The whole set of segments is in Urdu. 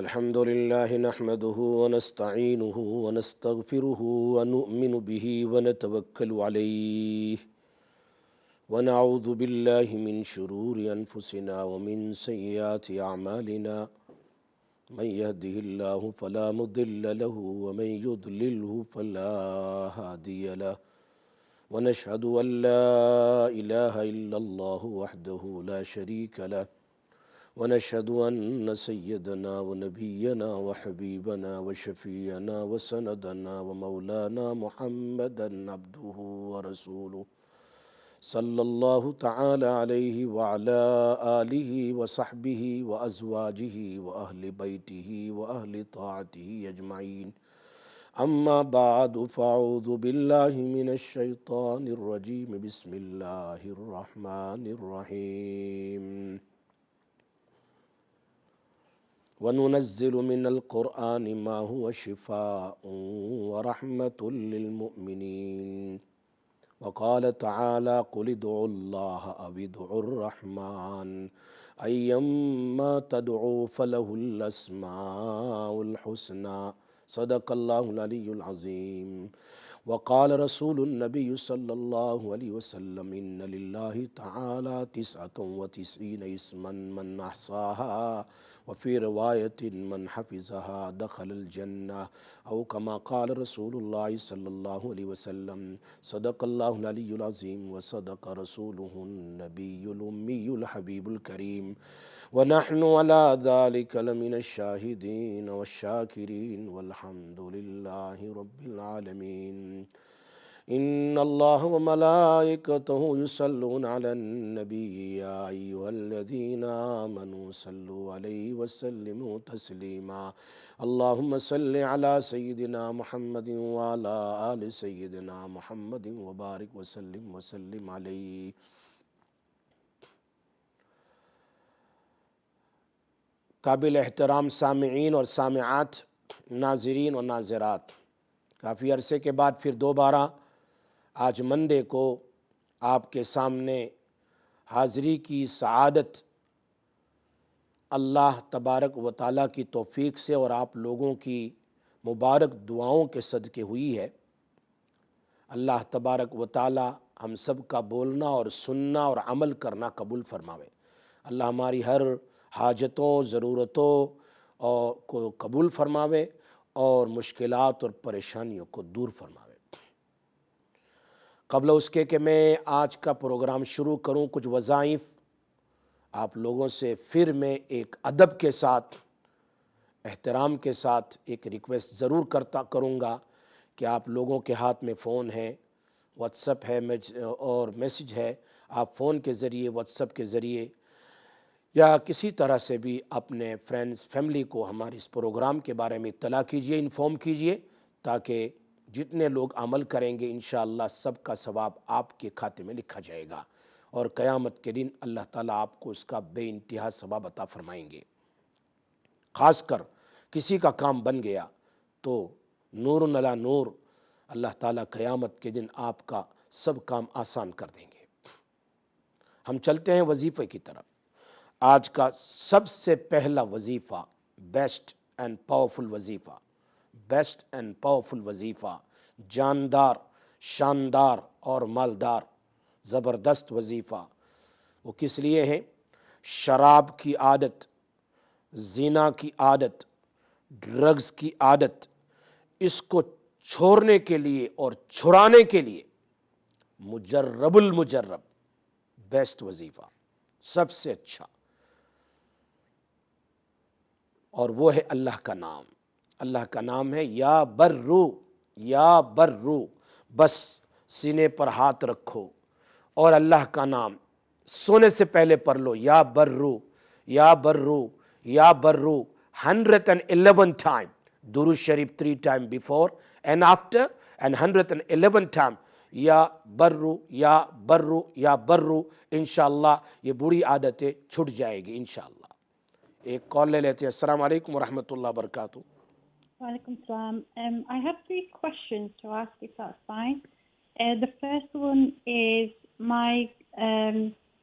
الحمد لله نحمده ونستعينه ونستغفره ونؤمن به ونتوكل عليه ونعوذ بالله من شرور أنفسنا ومن سيئات أعمالنا من يهده الله فلا مضل له ومن يضلله فلا هادي له ونشهد أن لا إله إلا الله وحده لا شريك له ونشهد أن سيدنا ونبينا وحبيبنا وشفينا وسندنا ومولانا محمدا عبده ورسوله صلى الله تعالى عليه وعلى آله وصحبه وأزواجه وأهل بيته وأهل طاعته أجمعين أما بعد فأعوذ بالله من الشيطان الرجيم بسم الله الرحمن الرحيم وَنُنَزِّلُ مِنَ الْقُرْآنِ مَا هُوَ شِفَاءٌ وَرَحْمَةٌ لِّلْمُؤْمِنِينَ وقال تعالى قُلِ ادْعُوا اللَّهَ أَوِ ادْعُوا الرَّحْمَنَ أَيَّمَّا تَدْعُوا فَلَهُ الْأَسْمَاءُ الْحُسْنَى صدق الله العلي العظيم وقال رسول النبي صلى الله عليه وسلم إن لله تعالى 99 اسما من أحصاها وفي رواية من حفظها دخل الجنة أو كما قال رسول الله صلى الله عليه وسلم صدق الله العلي العظيم وصدق رسوله النبي الأمي الحبيب الكريم ونحن على ذلك لمن الشاهدين والشاكرين والحمد لله رب العالمين إن الله وملائكته يصلون على النبي يا أيها الذين آمنوا صلوا عليه وسلموا تسليما اللهم صل على سيدنا محمد وعلى آل سيدنا محمد وبارك وسلم عليه قابل احترام سامعین اور سامعات، ناظرین اور ناظرات، کافی عرصے کے بعد پھر دوبارہ آج منڈے کو آپ کے سامنے حاضری کی سعادت اللہ تبارک و تعالیٰ کی توفیق سے اور آپ لوگوں کی مبارک دعاؤں کے صدقے ہوئی ہے۔ اللہ تبارک و تعالیٰ ہم سب کا بولنا اور سننا اور عمل کرنا قبول فرماوے۔ اللہ ہماری ہر حاجتوں، ضرورتوں کو قبول فرماوے اور مشکلات اور پریشانیوں کو دور فرماوے۔ قبل اس کے کہ میں آج کا پروگرام شروع کروں، کچھ وظائف آپ لوگوں سے پھر میں ایک ادب کے ساتھ، احترام کے ساتھ ایک ریکویسٹ ضرور کروں گا کہ آپ لوگوں کے ہاتھ میں فون ہے، واٹس ایپ ہے اور میسج ہے، آپ فون کے ذریعے، واٹس ایپ کے ذریعے یا کسی طرح سے بھی اپنے فرینڈز، فیملی کو ہمارے اس پروگرام کے بارے میں اطلاع کیجئے، انفارم کیجئے، تاکہ جتنے لوگ عمل کریں گے انشاءاللہ سب کا ثواب آپ کے کھاتے میں لکھا جائے گا، اور قیامت کے دن اللہ تعالیٰ آپ کو اس کا بے انتہا ثواب عطا فرمائیں گے۔ خاص کر کسی کا کام بن گیا تو نور علی نور، اللہ تعالیٰ قیامت کے دن آپ کا سب کام آسان کر دیں گے۔ ہم چلتے ہیں وظیفے کی طرف۔ آج کا سب سے پہلا وظیفہ، بیسٹ اینڈ پاورفل وظیفہ، بیسٹ اینڈ پاورفل وظیفہ، جاندار، شاندار اور مالدار، زبردست وظیفہ، وہ کس لیے ہے؟ شراب کی عادت، زنا کی عادت، ڈرگز کی عادت، اس کو چھوڑنے کے لیے اور چھڑانے کے لیے مجرب المجرب بیسٹ وظیفہ، سب سے اچھا، اور وہ ہے اللہ کا نام۔ اللہ کا نام ہے یا برو، یا برو، بس سینے پر ہاتھ رکھو اور اللہ کا نام سونے سے پہلے پڑھ لو، یا برو، یا برو، یا برو 111 ٹائم، درود شریف 3 time before and after, and 111 time یا برو، یا برو، یا برو۔ انشاءاللہ یہ بری عادتیں چھٹ جائے گی انشاءاللہ۔ ایک کال لے لیتے ہیں۔ السلام علیکم ورحمۃ اللہ وبرکاتہ۔ Walaikum salam. I have 3 questions to ask, if that's fine. The first one is my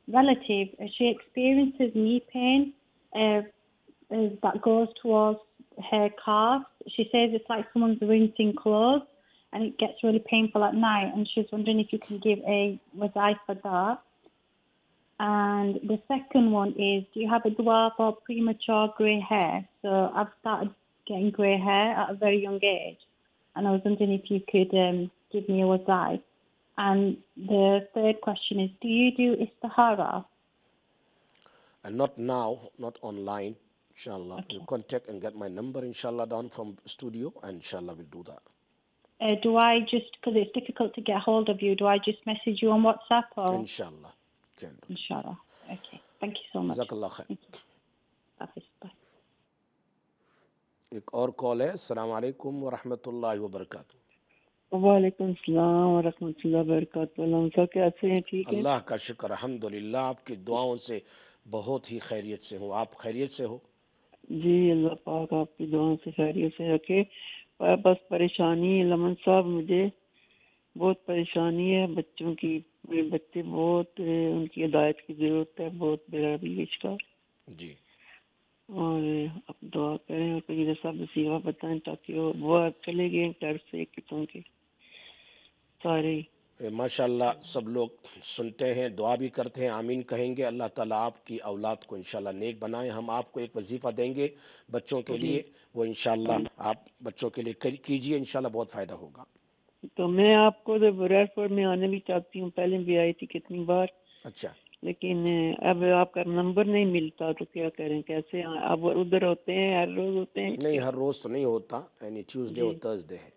relative. She experiences knee pain that goes towards her calf. She says it's like someone's rinsing clothes and it gets really painful at night, and she's wondering if you can give a wazaif for that. And the second one is, do you have a dua for premature grey hair? So I've started getting grey hair at a very young age, and I was wondering if you could give me a wazaif. And the third question is, do you do istihara? And not now, not online, inshallah. Okay. You contact and get my number, inshallah, down from studio, and inshallah we'll do that. Do I just, because it's difficult to get hold of you, do I just message you on WhatsApp or? Inshallah. Can do. Inshallah. Okay. Thank you so much. Jazakallah khair. Thank you. Hafiz. Bye. ایک اور کال ہے. السلام علیکم ورحمۃ اللہ وبرکاتہ. وعلیکم السلام ورحمۃ اللہ وبرکاتہ. علامہ صاحب کیسے ہیں؟ ٹھیک ہے؟ اللہ کا شکر الحمدللہ. آپ کی دعاؤں سے بہت ہی خیریت سے ہوں. آپ خیریت سے ہو؟ جی اللہ پاک آپ کی دعاؤں سے خیریت سے رکھے. بس پریشانی ہے علامہ صاحب، مجھے بہت پریشانی ہے بچوں کی. میرے بچے بہت ان کی ہدایت کی ضرورت ہے، بہت بڑا رویش کا. جی. اور آپ دعا کریں اور کوئی جیسا وسیلہ بتائیں تاکہ وہ چلے گئے گھر سے کتوں کے سارے. ماشاء اللہ سب لوگ سنتے ہیں، دعا بھی کرتے ہیں، آمین کہیں گے. اللہ تعالیٰ آپ کی اولاد کو انشاءاللہ نیک بنائیں. ہم آپ کو ایک وظیفہ دیں گے بچوں کے لیے، وہ انشاءاللہ آپ بچوں کے لیے کیجئے، انشاءاللہ بہت فائدہ ہوگا. تو میں آپ کو ریڈ فورٹ میں آنے بھی چاہتی ہوں، پہلے بھی آئی تھی کتنی بار. اچھا. لیکن اب آپ کا نمبر نہیں ملتا تو کیا کریں، کیسے اب ادھر ہوتے ہیں ہر روز ہوتے ہیں؟ نہیں ہر روز تو نہیں ہوتا، یعنی ٹیوزڈے اور تھرسڈے ہے.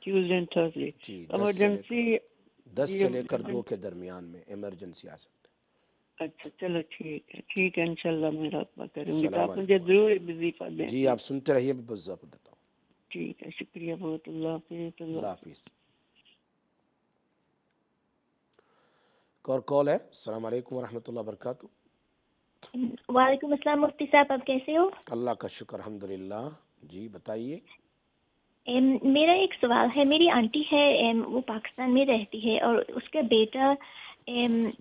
Tuesday and Thursday. جی. ایمرجنسی 10 سے لے کر 2 کے درمیان میں ایمرجنسی آ سکتے. اچھا چلو ٹھیک ہے، ٹھیک ہے انشاءاللہ میں رابطہ کروں گی. تو السلام آپ مجھے ضرور وظیفہ دیں. جی آپ سنتے رہیے، میں بس ضبط دیتا ہوں. ٹھیک ہے، شکریہ بہت. اللہ حافظ. اللہ حافظ. ایک اور کال ہے. السلام علیکم ورحمۃ اللہ وبرکاتہ. وعلیکم السلام مفتی صاحب، آپ کیسے ہو؟ اللہ کا شکر الحمدللہ. جی بتائیے. میرا ایک سوال ہے. میری آنٹی ہے، وہ پاکستان میں رہتی ہے اور اس کا بیٹا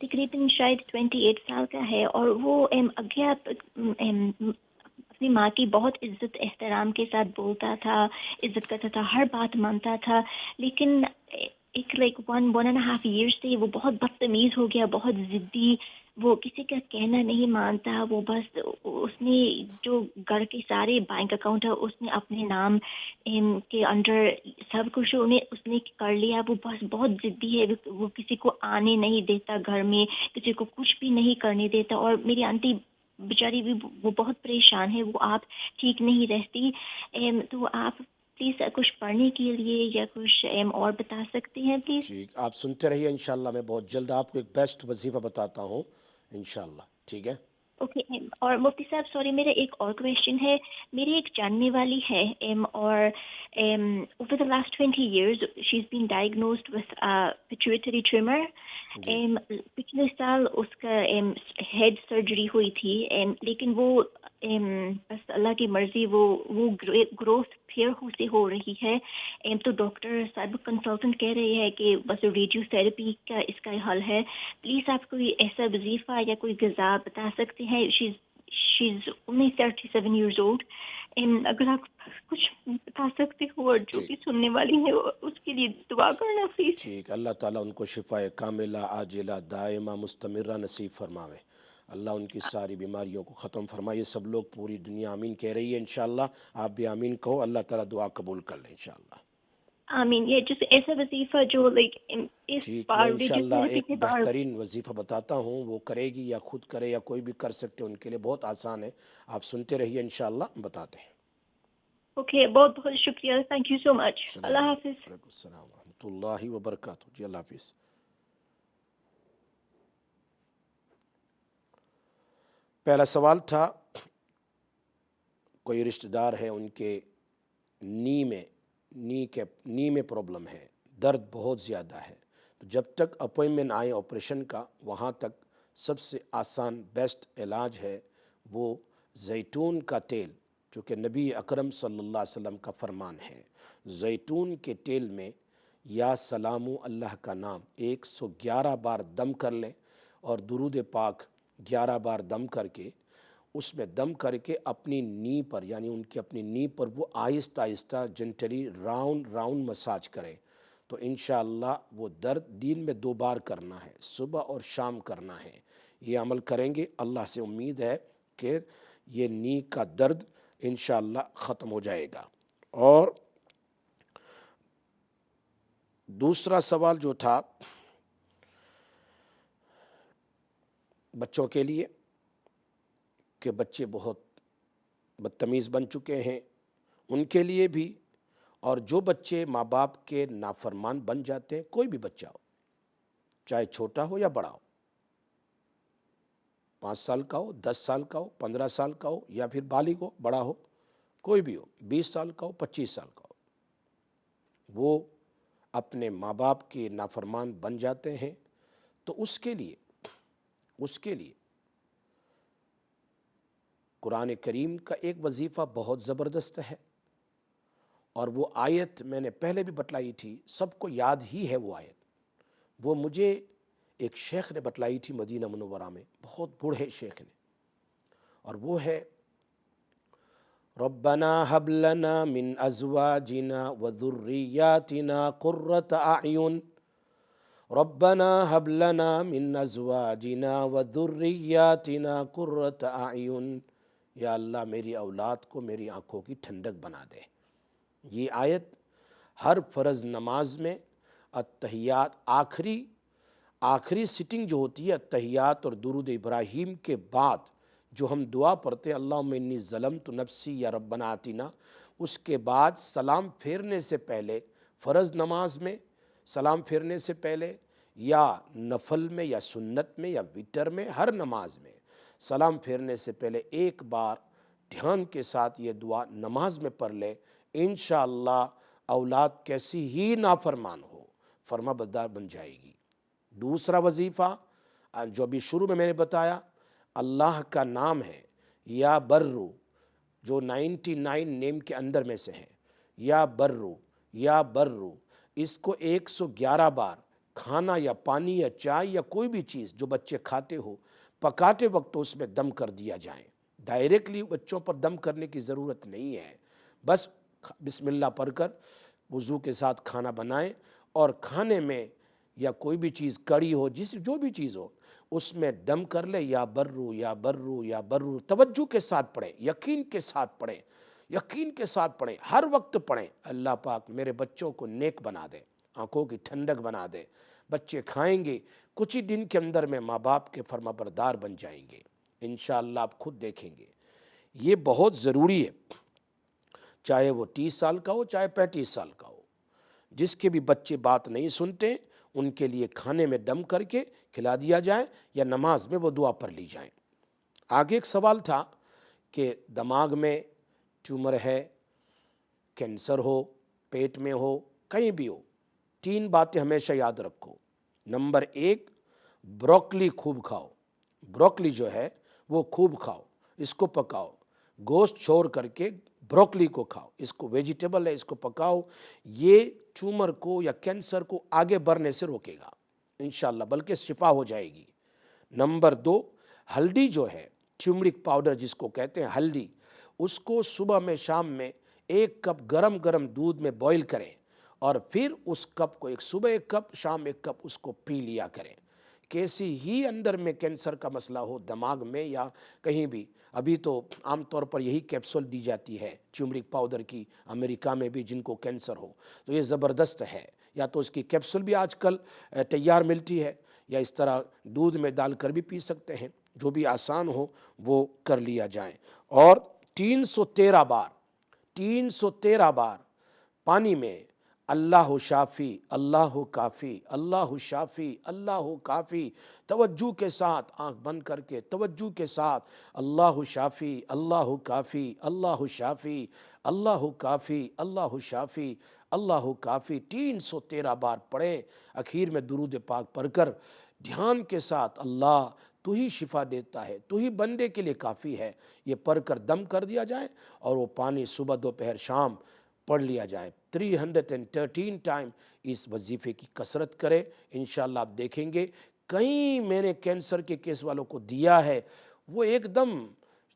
تقریباً شاید 28 سال کا ہے، اور وہ اگیا اپنی ماں کی بہت عزت احترام کے ساتھ بولتا تھا، عزت کرتا تھا، ہر بات مانتا تھا. لیکن ایک ون اینڈ ہاف ایئر سے وہ بہت بدتمیز ہو گیا، بہت ضدی. وہ کسی کا کہنا نہیں مانتا. وہ بس اس نے جو گھر کے سارے بینک اکاؤنٹ ہے اس نے اپنے نام کے انڈر سب کچھ اس نے کر لیا. وہ بس بہت ضدی ہے. وہ کسی کو آنے نہیں دیتا گھر میں، کسی کو کچھ بھی نہیں کرنے دیتا. اور میری آنٹی بیچاری بھی وہ بہت پریشان ہے. وہ آپ ٹھیک نہیں رہتی. تو آپ پلیز کچھ پڑھنے کے لیے یا کچھ اور بتا سکتے ہیں پلیز؟ ٹھیک، آپ سنتے رہیے، انشاءاللہ میں بہت جلد آپ کو ایک بیسٹ وظیفہ بتاتا ہوں انشاءاللہ. ٹھیک ہے. اوکے. اور مفتی صاحب سوری، میرا ایک اور کویشچن ہے. میری ایک جاننے والی ہے اور over the last 20 years she is been diagnosed with pituitary tremor. پچھلے سال اس کا ہیڈ سرجری ہوئی تھی، لیکن وہ بس اللہ کی مرضی وہ گروتھ پھر سے ہو رہی ہے. تو ڈاکٹر صاحب کنسلٹنٹ کہہ رہے ہیں کہ بس ریڈیو تھراپی کا اس کا حل ہے. پلیز آپ کوئی ایسا وظیفہ یا کوئی غذا بتا سکتے ہیں؟ شی از only 37 years old. اگر آپ کچھ بتا سکتے ہو اور جو بھی سننے والی ہے اس کے لیے دعا کرنا پلیز. ٹھیک. اللہ تعالیٰ ان کو شفاء کاملہ عاجلہ دائمہ مستمرہ نصیب فرماوے. اللہ ان کی ساری بیماریوں کو ختم فرمائے. سب لوگ پوری دنیا آمین کہہ رہی ہے انشاءاللہ. آپ بھی آمین کہو. اللہ تعالیٰ دعا قبول کر لیں انشاءاللہ. آمین. یہ جس ایسا وظیفہ جو اس ٹھیک. بار میں انشاءاللہ ایک بہترین وظیفہ بتاتا ہوں، وہ کرے گی یا خود کرے یا کوئی بھی کر سکتے، ان کے لیے بہت آسان ہے. آپ سنتے رہیے انشاءاللہ بتاتے ہیں. اوکے. بہت بہت شکریہ. تھینک یو سو مچ. اللہ حافظ. وعلیکم السلام ورحمۃ اللہ وبرکاتہ. جی اللہ حافظ. پہلا سوال تھا، کوئی رشتہ دار ہے ان کے نی میں پرابلم ہے، درد بہت زیادہ ہے. تو جب تک اپوائنٹمنٹ آئے آپریشن کا، وہاں تک سب سے آسان بیسٹ علاج ہے وہ زیتون کا تیل، چونکہ نبی اکرم صلی اللہ علیہ وسلم کا فرمان ہے. زیتون کے تیل میں یا سلامو اللہ کا نام 111 بار دم کر لیں اور درود پاک 11 بار دم کر کے اس میں دم کر کے اپنی نی پر یعنی ان کی اپنی نی پر وہ آہستہ آہستہ جنٹلی راؤنڈ مساج کریں تو انشاءاللہ وہ درد دن میں 2 بار کرنا ہے، صبح اور شام کرنا ہے۔ یہ عمل کریں گے، اللہ سے امید ہے کہ یہ نی کا درد انشاءاللہ ختم ہو جائے گا۔ اور دوسرا سوال جو تھا بچوں کے لیے کہ بچے بہت بدتمیز بن چکے ہیں، ان کے لیے بھی، اور جو بچے ماں باپ کے نافرمان بن جاتے ہیں، کوئی بھی بچہ ہو، چاہے چھوٹا ہو یا بڑا ہو، 5 سال کا ہو، 10 سال کا ہو، 15 سال کا ہو، یا پھر بالغ ہو، بڑا ہو، کوئی بھی ہو، 20 سال کا ہو، 25 سال کا ہو، وہ اپنے ماں باپ کے نافرمان بن جاتے ہیں تو اس کے لیے قرآن کریم کا ایک وظیفہ بہت زبردست ہے، اور وہ آیت میں نے پہلے بھی بتلائی تھی، سب کو یاد ہی ہے وہ آیت، وہ مجھے ایک شیخ نے بتلائی تھی مدینہ منورہ میں، بہت بوڑھے شیخ نے، اور وہ ہے ربنا هب لنا من ازواجنا وذرياتنا قرة اعین، ربنا هب لنا من ازواجنا وذرياتنا قرة اعین، یا اللہ میری اولاد کو میری آنکھوں کی ٹھنڈک بنا دے۔ یہ آیت ہر فرض نماز میں التحیات آخری سٹنگ جو ہوتی ہے التحیات اور درود ابراہیم کے بعد جو ہم دعا پڑھتے ہیں اللہم انی ظلمت نفسی یا ربنا آتینا، اس کے بعد سلام پھیرنے سے پہلے فرض نماز میں سلام پھیرنے سے پہلے یا نفل میں یا سنت میں یا وتر میں ہر نماز میں سلام پھیرنے سے پہلے ایک بار دھیان کے ساتھ یہ دعا نماز میں پڑھ لے، انشاءاللہ اولاد کیسی ہی نافرمان ہو فرما بردار بن جائے گی۔ دوسرا وظیفہ جو ابھی شروع میں نے بتایا، اللہ کا نام ہے یا برو، جو 99 نیم کے اندر میں سے ہے، یا برو، اس کو 111 بار کھانا یا پانی یا چائے یا کوئی بھی چیز جو بچے کھاتے ہو پکاتے وقت اس میں دم کر دیا جائے۔ ڈائریکٹلی بچوں پر دم کرنے کی ضرورت نہیں ہے، بس بسم اللہ پڑھ کر وضو کے ساتھ کھانا بنائیں، اور کھانے میں یا کوئی بھی چیز کڑی ہو جو بھی چیز ہو اس میں دم کر لے، یا برو یا برو یا برو، توجہ کے ساتھ پڑھیں، یقین کے ساتھ پڑھیں، ہر وقت پڑھیں۔ اللہ پاک میرے بچوں کو نیک بنا دے، آنکھوں کی ٹھنڈک بنا دے، بچے کھائیں گے، کچھ ہی دن کے اندر میں ماں باپ کے فرما بردار بن جائیں گے، انشاءاللہ آپ خود دیکھیں گے۔ یہ بہت ضروری ہے، چاہے وہ 30 سال کا ہو چاہے 35 سال کا ہو، جس کے بھی بچے بات نہیں سنتے ان کے لیے کھانے میں دم کر کے کھلا دیا جائے یا نماز میں وہ دعا پڑھ لی جائیں۔ آگے ایک سوال تھا کہ دماغ میں ٹیومر ہے، کینسر ہو، پیٹ میں ہو، کہیں بھی ہو، 3 باتیں ہمیشہ یاد رکھو۔ نمبر 1، بروکلی خوب کھاؤ، بروکلی جو ہے وہ خوب کھاؤ، اس کو پکاؤ، گوشت چھوڑ کر کے بروکلی کو کھاؤ، اس کو ویجیٹیبل ہے، اس کو پکاؤ، یہ ٹیومر کو یا کینسر کو آگے بڑھنے سے روکے گا انشاءاللہ، بلکہ شفا ہو جائے گی۔ نمبر 2، ہلدی جو ہے، ٹرمرک پاؤڈر جس کو کہتے ہیں ہلدی، اس کو صبح میں شام میں 1 کپ گرم دودھ میں بوائل کریں، اور پھر اس کپ کو صبح 1 کپ شام 1 کپ اس کو پی لیا کریں۔ کیسی ہی اندر میں کینسر کا مسئلہ ہو دماغ میں یا کہیں بھی، ابھی تو عام طور پر یہی کیپسول دی جاتی ہے ٹرمرک پاؤڈر کی، امریکہ میں بھی جن کو کینسر ہو تو یہ زبردست ہے، یا تو اس کی کیپسول بھی آج کل تیار ملتی ہے، یا اس طرح دودھ میں ڈال کر بھی پی سکتے ہیں، جو بھی آسان ہو وہ کر لیا جائے۔ اور 313 بار پانی میں اللہ شافی، اللہ کافی، اللہ شافی، اللہ کافی، توجہ کے ساتھ آنکھ بند کر کے توجہ کے ساتھ اللہ شافی، اللہ کافی، اللہ شافی، اللہ کافی، اللہ شافی، اللہ کافی 313 بار پڑھیں، اخیر میں درود پاک پڑھ کر دھیان کے ساتھ اللہ تو ہی شفا دیتا ہے، تو ہی بندے کے لیے کافی ہے، یہ پڑھ کر دم کر دیا جائے، اور وہ پانی صبح دوپہر شام پڑھ لیا جائے۔ 313 ٹائم اس وظیفے کی کثرت کرے، انشاءاللہ آپ دیکھیں گے۔ کئی میں نے کینسر کے کیس والوں کو دیا ہے، وہ ایک دم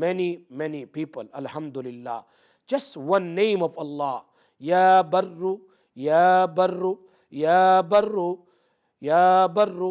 many people. Alhamdulillah, just one name of Allah, Ya Barru, Ya Barru, Ya Barru, Ya Barru,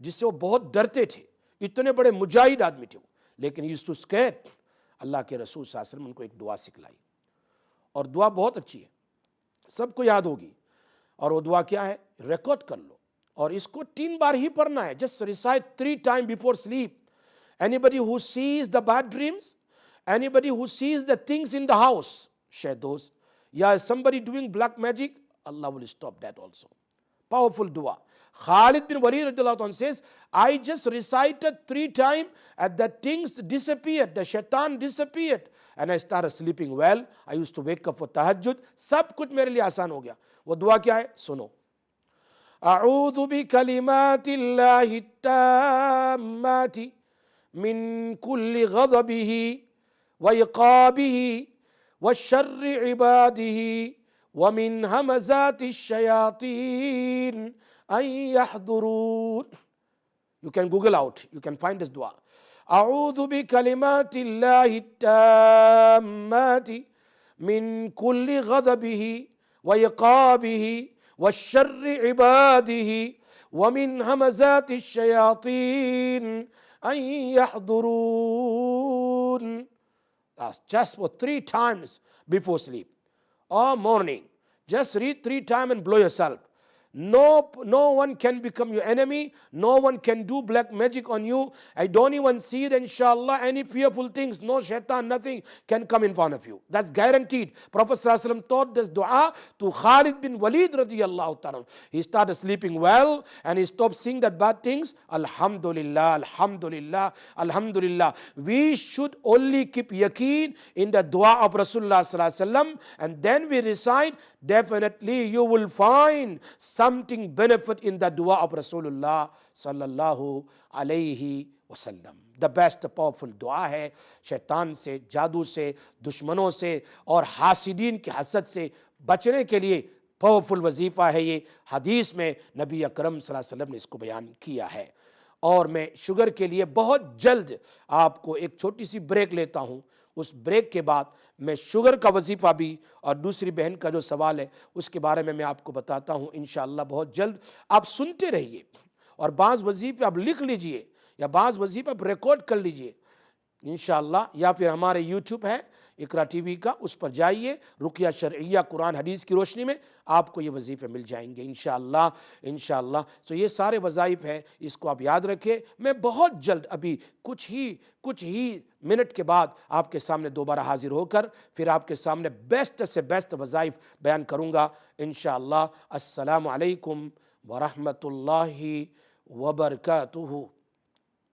جس سے وہ بہت ڈرتے تھے، اتنے بڑے مجاہد آدمی تھے وہ، لیکن یوزڈ ٹو اسکیئر. اللہ کے رسول صلی اللہ علیہ وسلم ان کو ایک دعا سکھلائی، اور دعا بہت اچھی ہے، سب کو یاد ہوگی. اور وہ دعا کیا ہے؟ ریکارڈ کر لو، اور اس کو 3 بار ہی پڑھنا ہے. Just recite 3 times before sleep. Anybody who sees the bad dreams, anybody who sees the things in the house, shadows, yeah, somebody doing black magic, Allah will stop that also. Powerful dua. Khalid bin Walid radiallahu anhu says, I just recited 3 times and the things disappeared, the shaitan disappeared, and I started sleeping well. I used to wake up for tahajjud. سب کچھ میرے لیے آسان ہو گیا. وہ دعا کیا ہے؟ سنو. اعوذ بکلمات اللہ التامات من كل غضبه وعقابه وشر عباده ومن همزات الشياطين أن يحضرون. You can Google out, you can find this dua. أعوذ بكلمات الله التامات من كل غضبه وعقابه وشر عباده ومن همزات الشياطين أن يحضرون. That's just for 3 times before sleep or morning. Just read 3 times and blow yourself. No one can become your enemy. No one can do black magic on you. I don't even see it, inshallah, any fearful things. No shaitan, nothing can come in front of you. That's guaranteed. Prophet ﷺ taught this dua to Khalid bin Walid radiyallahu ta'ala. He started sleeping well and he stopped seeing that bad things. Alhamdulillah, alhamdulillah, alhamdulillah. We should only keep yaqeen in the dua of Rasulullah sallallahu alaihi wasallam, and then we recite. Definitely you will find something benefit in the dua of Rasulullah sallallahu alayhi wasallam. The best powerful dua ہے. شیطان سے، جادو سے، دشمنوں سے اور حاسدین کی حسد سے بچنے کے لیے پاورفل وظیفہ ہے یہ. حدیث میں نبی اکرم صلی اللہ علیہ وسلم نے اس کو بیان کیا ہے. اور میں شوگر کے لیے بہت جلد آپ کو ایک چھوٹی سی بریک لیتا ہوں. اس بریک کے بعد میں شوگر کا وظیفہ بھی اور دوسری بہن کا جو سوال ہے اس کے بارے میں آپ کو بتاتا ہوں انشاءاللہ بہت جلد. آپ سنتے رہیے اور بعض وظیفے آپ لکھ لیجئے یا بعض وظیفے آپ ریکارڈ کر لیجئے انشاءاللہ. یا پھر ہمارے یوٹیوب ہے اقرا ٹی وی کا، اس پر جائیے، رقیہ شرعیہ قرآن حدیث کی روشنی میں آپ کو یہ وظیفے مل جائیں گے انشاءاللہ انشاءاللہ. تو یہ سارے وظائف ہیں، اس کو آپ یاد رکھیں. میں بہت جلد ابھی کچھ ہی منٹ کے بعد آپ کے سامنے دوبارہ حاضر ہو کر پھر آپ کے سامنے بیسٹ سے بیسٹ وظائف بیان کروں گا انشاءاللہ. السلام علیکم ورحمۃ اللہ وبرکاتہ.